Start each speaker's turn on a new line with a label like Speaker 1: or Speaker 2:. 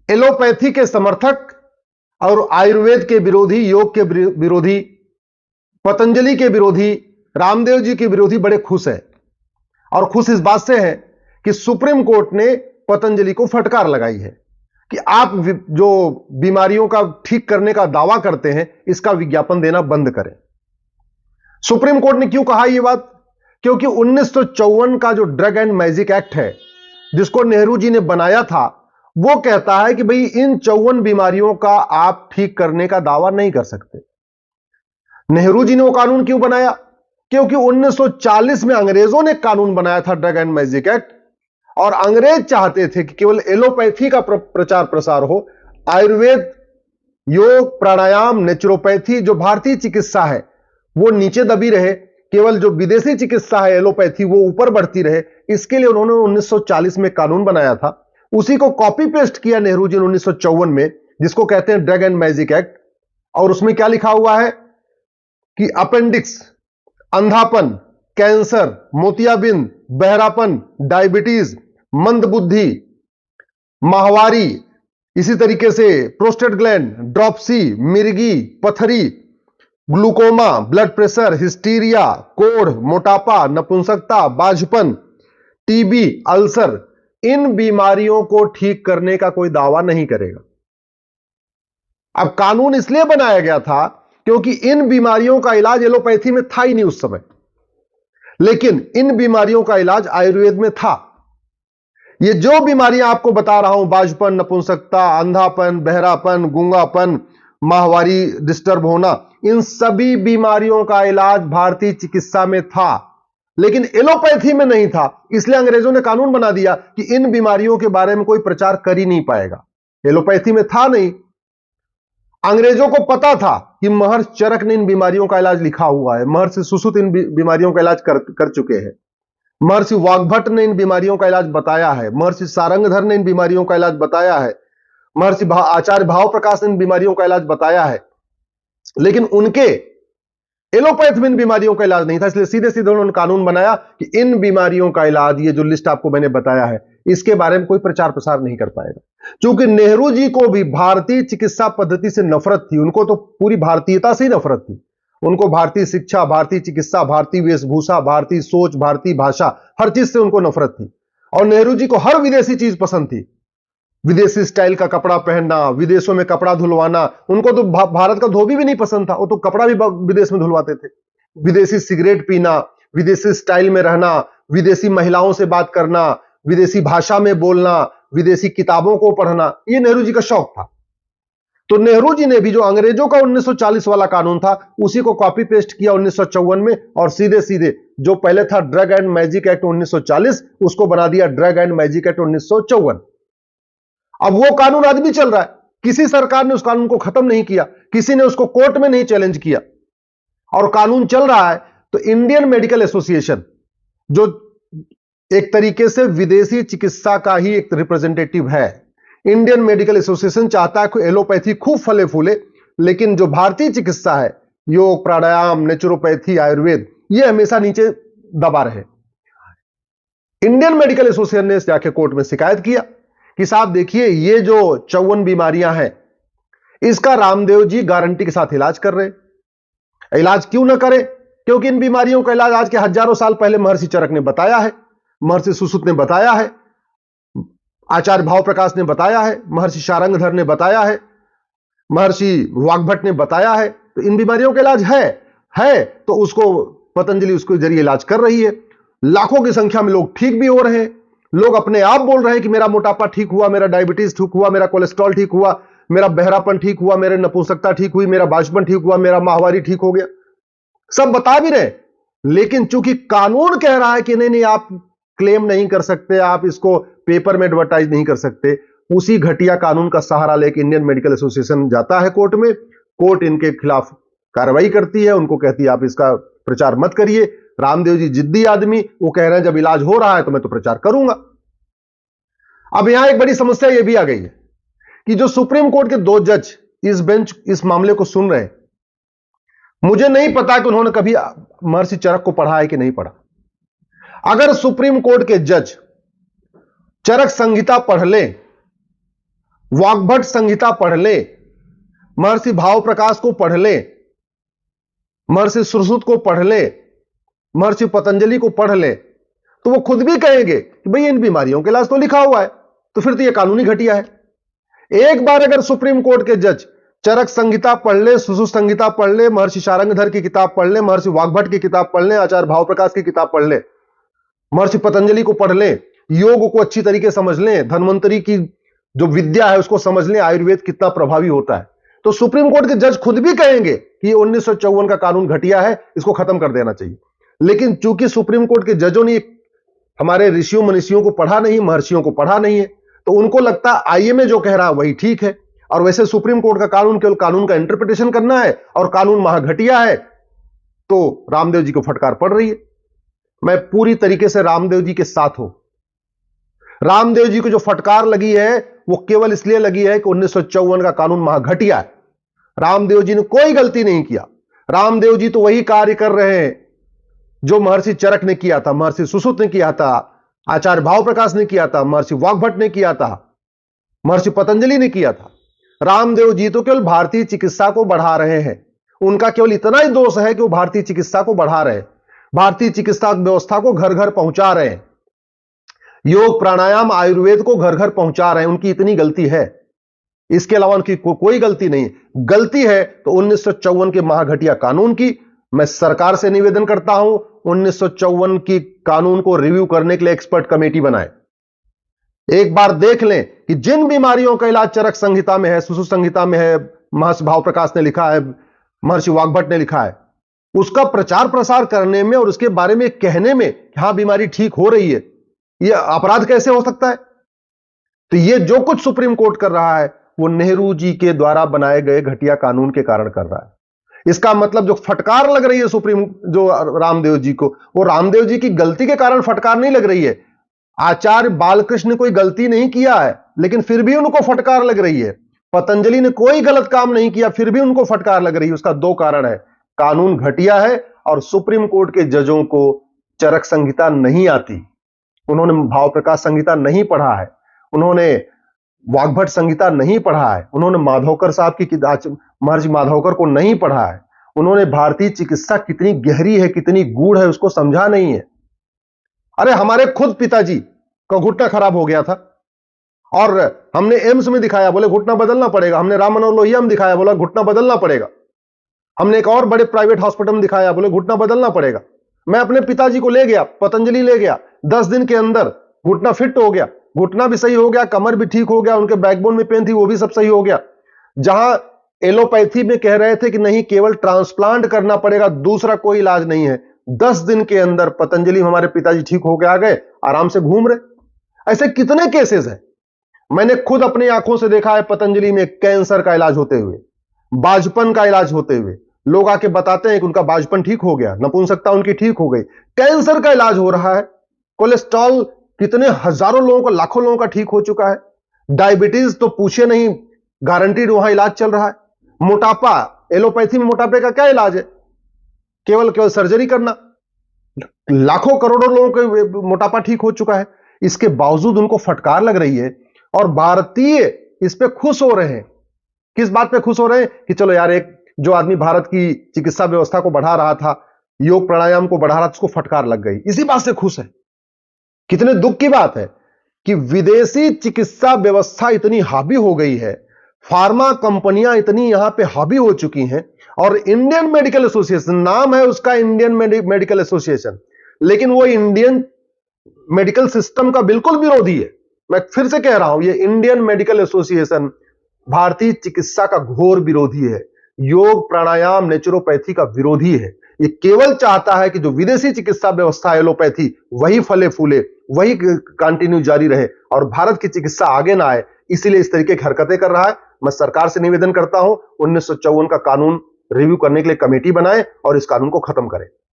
Speaker 1: Allopathy के समर्थक और आयुर्वेद के विरोधी, योग के विरोधी, पतंजलि के विरोधी, रामदेव जी के विरोधी बड़े खुश हैं। और खुश इस बात से है कि सुप्रीम कोर्ट ने पतंजलि को फटकार लगाई है कि आप जो बीमारियों का ठीक करने का दावा करते हैं, इसका विज्ञापन देना बंद करें। सुप्रीम कोर्ट ने क्यों कहा यह बात? क्योंकि 1954 का जो ड्रग एंड मैजिक एक्ट है, जिसको नेहरू जी ने बनाया था, वो कहता है कि भाई इन 54 बीमारियों का आप ठीक करने का दावा नहीं कर सकते। नेहरू जी ने वो कानून क्यों बनाया? क्योंकि 1940 में अंग्रेजों ने कानून बनाया था ड्रग एंड मैजिक एक्ट, और अंग्रेज चाहते थे कि केवल एलोपैथी का प्रचार प्रसार हो, आयुर्वेद, योग, प्राणायाम, नेचुरोपैथी जो भारतीय चिकित्सा है वो नीचे दबी रहे, केवल जो विदेशी चिकित्सा है एलोपैथी वो ऊपर बढ़ती रहे। इसके लिए उन्होंने 1940 में कानून बनाया था। उसी को कॉपी पेस्ट किया नेहरू जी ने 1954 में, जिसको कहते हैं ड्रग एंड मैजिक एक्ट। और उसमें क्या लिखा हुआ है कि अपेंडिक्स, अंधापन, कैंसर, मोतियाबिंद, बहरापन, डायबिटीज, मंदबुद्धि, माहवारी, इसी तरीके से प्रोस्टेट ग्लैंड, ड्रॉपसी, मिर्गी, पथरी, ग्लूकोमा, ब्लड प्रेशर, हिस्टीरिया, कोढ़, मोटापा, नपुंसकता, बाझपन, टीबी, अल्सर, इन बीमारियों को ठीक करने का कोई दावा नहीं करेगा। अब कानून इसलिए बनाया गया था क्योंकि इन बीमारियों का इलाज एलोपैथी में था ही नहीं उस समय, लेकिन इन बीमारियों का इलाज आयुर्वेद में था। ये जो बीमारियां आपको बता रहा हूं, बाझपन, नपुंसकता, अंधापन, बहरापन, गूंगापन, माहवारी डिस्टर्ब होना, इन सभी बीमारियों का इलाज भारतीय चिकित्सा में था, लेकिन एलोपैथी में नहीं था। इसलिए अंग्रेजों ने कानून बना दिया कि इन बीमारियों के बारे में कोई प्रचार कर ही नहीं पाएगा। एलोपैथी में था नहीं। अंग्रेजों को पता था कि महर्षि चरक ने इन बीमारियों का इलाज लिखा हुआ है, महर्षि सुश्रुत इन बीमारियों का इलाज कर चुके हैं, महर्षि वाग्भट ने इन बीमारियों का इलाज बताया है, महर्षि सारंगधर ने इन बीमारियों का इलाज बताया है, महर्षि आचार्य भाव प्रकाश ने इन बीमारियों का इलाज बताया है, लेकिन उनके एलोपैथ में इन बीमारियों का इलाज नहीं था। इसलिए सीधे सीधे उन्होंने कानून बनाया कि इन बीमारियों का इलाज, ये जो लिस्ट आपको मैंने बताया है, इसके बारे में कोई प्रचार प्रसार नहीं कर पाएगा। क्योंकि नेहरू जी को भी भारतीय चिकित्सा पद्धति से नफरत थी, उनको तो पूरी भारतीयता से ही नफरत थी। उनको भारतीय शिक्षा, भारतीय चिकित्सा, भारतीय वेशभूषा, भारतीय सोच, भारतीय भाषा, हर चीज से उनको नफरत थी। और नेहरू जी को हर विदेशी चीज पसंद थी, विदेशी स्टाइल का कपड़ा पहनना, विदेशों में कपड़ा धुलवाना। उनको तो भारत का धोबी भी नहीं पसंद था, वो तो कपड़ा भी विदेश में धुलवाते थे। विदेशी सिगरेट पीना, विदेशी स्टाइल में रहना, विदेशी महिलाओं से बात करना, विदेशी भाषा में बोलना, विदेशी किताबों को पढ़ना, ये नेहरू जी का शौक था। तो नेहरू जी ने भी जो अंग्रेजों का 1940 वाला कानून था, उसी को कॉपी पेस्ट किया 1954 में, और सीधे सीधे जो पहले था ड्रग एंड मैजिक एक्ट 1940, उसको बना दिया ड्रग एंड मैजिक एक्ट 1954। अब वो कानून आज भी चल रहा है, किसी सरकार ने उस कानून को खत्म नहीं किया, किसी ने उसको कोर्ट में नहीं चैलेंज किया, और कानून चल रहा है। तो इंडियन मेडिकल एसोसिएशन, जो एक तरीके से विदेशी चिकित्सा का ही एक रिप्रेजेंटेटिव है, इंडियन मेडिकल एसोसिएशन चाहता है कि एलोपैथी खूब फले फूले, लेकिन जो भारतीय चिकित्सा है, योग, प्राणायाम, नेचुरोपैथी, आयुर्वेद, ये हमेशा नीचे दबा रहे। इंडियन मेडिकल एसोसिएशन ने जाके कोर्ट में शिकायत किया कि साहब देखिए, ये जो 54 बीमारियां हैं, इसका रामदेव जी गारंटी के साथ इलाज कर रहे। इलाज क्यों ना करें? क्योंकि इन बीमारियों का इलाज आज के हजारों साल पहले महर्षि चरक ने बताया है, महर्षि सुश्रुत ने बताया है, आचार्य भाव प्रकाश ने बताया है, महर्षि सारंगधर ने बताया है, महर्षि वाग्भट ने बताया है। तो इन बीमारियों का इलाज है तो उसको पतंजलि उसके जरिए इलाज कर रही है। लाखों की संख्या में लोग ठीक भी हो रहे हैं। लोग अपने आप बोल रहे हैं कि मेरा मोटापा ठीक हुआ, मेरा डायबिटीज ठीक हुआ, मेरा कोलेस्ट्रॉल ठीक हुआ, मेरा बहरापन ठीक हुआ, मेरे नपुंसकता ठीक हुई, मेरा बाझपन ठीक हुआ, मेरा माहवारी ठीक हो गया। सब बता भी रहे, लेकिन चूंकि कानून कह रहा है कि नहीं, आप क्लेम नहीं कर सकते, आप इसको पेपर में एडवर्टाइज नहीं कर सकते, उसी घटिया कानून का सहारा लेकर इंडियन मेडिकल एसोसिएशन जाता है कोर्ट में। कोर्ट इनके खिलाफ कार्रवाई करती है, उनको कहती है आप इसका प्रचार मत करिए। रामदेव जी जिद्दी आदमी, वो कह रहे हैं जब इलाज हो रहा है तो मैं तो प्रचार करूंगा। अब यहां एक बड़ी समस्या यह भी आ गई है कि जो सुप्रीम कोर्ट के 2 जज इस बेंच इस मामले को सुन रहे हैं, मुझे नहीं पता कि उन्होंने कभी महर्षि चरक को पढ़ा है कि नहीं पढ़ा। अगर सुप्रीम कोर्ट के जज चरक संहिता पढ़ लें वाग्भट संहिता पढ़ ले, महर्षि भाव प्रकाश को पढ़ ले, महर्षि सुश्रुत को पढ़ ले, महर्षि पतंजलि को पढ़ ले, तो वो खुद भी कहेंगे कि भाई इन बीमारियों के इलाज तो लिखा हुआ है, तो फिर तो ये कानूनी घटिया है। एक बार अगर सुप्रीम कोर्ट के जज चरक संहिता पढ़ ले, सुश्रुत संहिता पढ़ ले, महर्षि शारंगधर की किताब पढ़ ले, महर्षि वाग्भट की किताब पढ़ ले, आचार्य भाव प्रकाश की किताब पढ़ ले, महर्षि पतंजलि को पढ़ ले, योग को अच्छी तरीके समझ लें, धन्वंतरी की जो विद्या है उसको समझ लें, आयुर्वेद कितना प्रभावी होता है, तो सुप्रीम कोर्ट के जज खुद भी कहेंगे कि 1954 का कानून घटिया है, इसको खत्म कर देना चाहिए। लेकिन चूंकि सुप्रीम कोर्ट के जजों ने हमारे ऋषियों मनीषियों को पढ़ा नहीं, महर्षियों को पढ़ा नहीं है, तो उनको लगता है आईएमए जो कह रहा है वही ठीक है, और वैसे सुप्रीम कोर्ट का कानून केवल कानून का इंटरप्रिटेशन करना है और कानून महाघटिया है, तो रामदेव जी को फटकार पड़ रही है। मैं पूरी तरीके से रामदेव जी के साथ हूं। रामदेव जी को जो फटकार लगी है वो केवल इसलिए लगी है कि 1954 का कानून महाघटिया है। रामदेव जी ने कोई गलती नहीं किया। रामदेव जी तो वही कार्य कर रहे हैं जो महर्षि चरक ने किया था, महर्षि सुश्रुत ने किया था, आचार्य भाव प्रकाश ने किया था, महर्षि वाग्भट ने किया था, महर्षि पतंजलि ने किया था। रामदेव जी तो केवल भारतीय चिकित्सा को बढ़ा रहे हैं। उनका केवल इतना ही दोष है कि वो भारतीय चिकित्सा को बढ़ा रहे हैं, भारतीय चिकित्सा व्यवस्था को घर घर पहुंचा रहे हैं, योग प्राणायाम आयुर्वेद को घर घर पहुंचा रहे हैं। उनकी इतनी गलती है, इसके अलावा उनकी कोई गलती नहीं। गलती है तो 1954 के महाघटिया कानून की। मैं सरकार से निवेदन करता हूं 1954 की कानून को रिव्यू करने के लिए एक्सपर्ट कमेटी बनाए। एक बार देख लें कि जिन बीमारियों का इलाज चरक संहिता में है, सुश्रुत संहिता में है, महर्षि भाव प्रकाश ने लिखा है, महर्षि वाग्भट ने लिखा है, उसका प्रचार प्रसार करने में और उसके बारे में कहने में कि हां बीमारी ठीक हो रही है, यह अपराध कैसे हो सकता है? तो यह जो कुछ सुप्रीम कोर्ट कर रहा है वो नेहरू जी के द्वारा बनाए गए घटिया कानून के कारण कर रहा है। इसका मतलब जो फटकार लग रही है सुप्रीम जो रामदेव जी को, वो रामदेव जी की गलती के कारण फटकार नहीं लग रही है। आचार्य बालकृष्ण ने कोई गलती नहीं किया है लेकिन फिर भी उनको फटकार लग रही है। पतंजलि ने कोई गलत काम नहीं किया फिर भी उनको फटकार लग रही है। उसका दो कारण है, कानून घटिया है और सुप्रीम कोर्ट के जजों को चरक संहिता नहीं आती, उन्होंने भाव प्रकाश संहिता नहीं पढ़ा है, उन्होंने वाग्भट संहिता नहीं पढ़ा है, उन्होंने माधवकर साहब की महर्षि माधवकर को नहीं पढ़ा है, उन्होंने भारतीय चिकित्सा कितनी गहरी है कितनी गूढ़ है उसको समझा नहीं है। अरे हमारे खुद पिताजी का घुटना खराब हो गया था और हमने एम्स में दिखाया, बोले घुटना बदलना पड़ेगा। हमने राम मनोहर लोहिया में दिखाया, बोला घुटना बदलना पड़ेगा। हमने एक और बड़े प्राइवेट हॉस्पिटल में दिखाया, बोले घुटना बदलना पड़ेगा। मैं अपने पिताजी को ले गया, पतंजलि ले गया, 10 दिन के अंदर घुटना फिट हो गया, घुटना भी सही हो गया, कमर भी ठीक हो गया, उनके बैकबोन में पेन थी वो भी सब सही हो गया। जहां एलोपैथी में कह रहे थे कि नहीं केवल ट्रांसप्लांट करना पड़ेगा, दूसरा कोई इलाज नहीं है, 10 दिन के अंदर पतंजलि हमारे पिताजी ठीक हो गया, आ गए, आराम से घूम रहे। ऐसे कितने केसेस हैं, मैंने खुद अपनी आंखों से देखा है। पतंजलि में कैंसर का इलाज होते हुए, बाजपन का इलाज होते हुए, लोग आके बताते हैं कि उनका बाजपन ठीक हो गया, नपुंसकता उनकी ठीक हो गई, कैंसर का इलाज हो रहा है। कोलेस्ट्रॉल कितने हजारों लोगों का, लाखों लोगों का ठीक हो चुका है। डायबिटीज तो पूछे नहीं, गारंटीड वहां इलाज चल रहा है। मोटापा, एलोपैथी में मोटापे का क्या इलाज है? केवल सर्जरी करना। लाखों करोड़ों लोगों के मोटापा ठीक हो चुका है। इसके बावजूद उनको फटकार लग रही है और भारतीय इस पे खुश हो रहे हैं। किस बात पे खुश हो रहे हैं कि चलो यार, एक जो आदमी भारत की चिकित्सा व्यवस्था को बढ़ा रहा था, योग प्राणायाम को बढ़ा रहा था, उसको फटकार लग गई, इसी बात से खुश है। कितने दुख की बात है कि विदेशी चिकित्सा व्यवस्था इतनी हावी हो गई है, फार्मा कंपनियां इतनी यहां पे हावी हो चुकी हैं, और इंडियन मेडिकल एसोसिएशन नाम है उसका, इंडियन मेडिकल एसोसिएशन, लेकिन वो इंडियन मेडिकल सिस्टम का बिल्कुल विरोधी है। मैं फिर से कह रहा हूं, ये इंडियन मेडिकल एसोसिएशन भारतीय चिकित्सा का घोर विरोधी है, योग प्राणायाम नेचुरोपैथी का विरोधी है। ये केवल चाहता है कि जो विदेशी चिकित्सा व्यवस्था है एलोपैथी, वही फले फूले, वही कंटिन्यू जारी रहे और भारत की चिकित्सा आगे ना आए, इसीलिए इस तरीके की हरकतें कर रहा है। मैं सरकार से निवेदन करता हूं 1954 का कानून रिव्यू करने के लिए कमेटी बनाए और इस कानून को खत्म करें।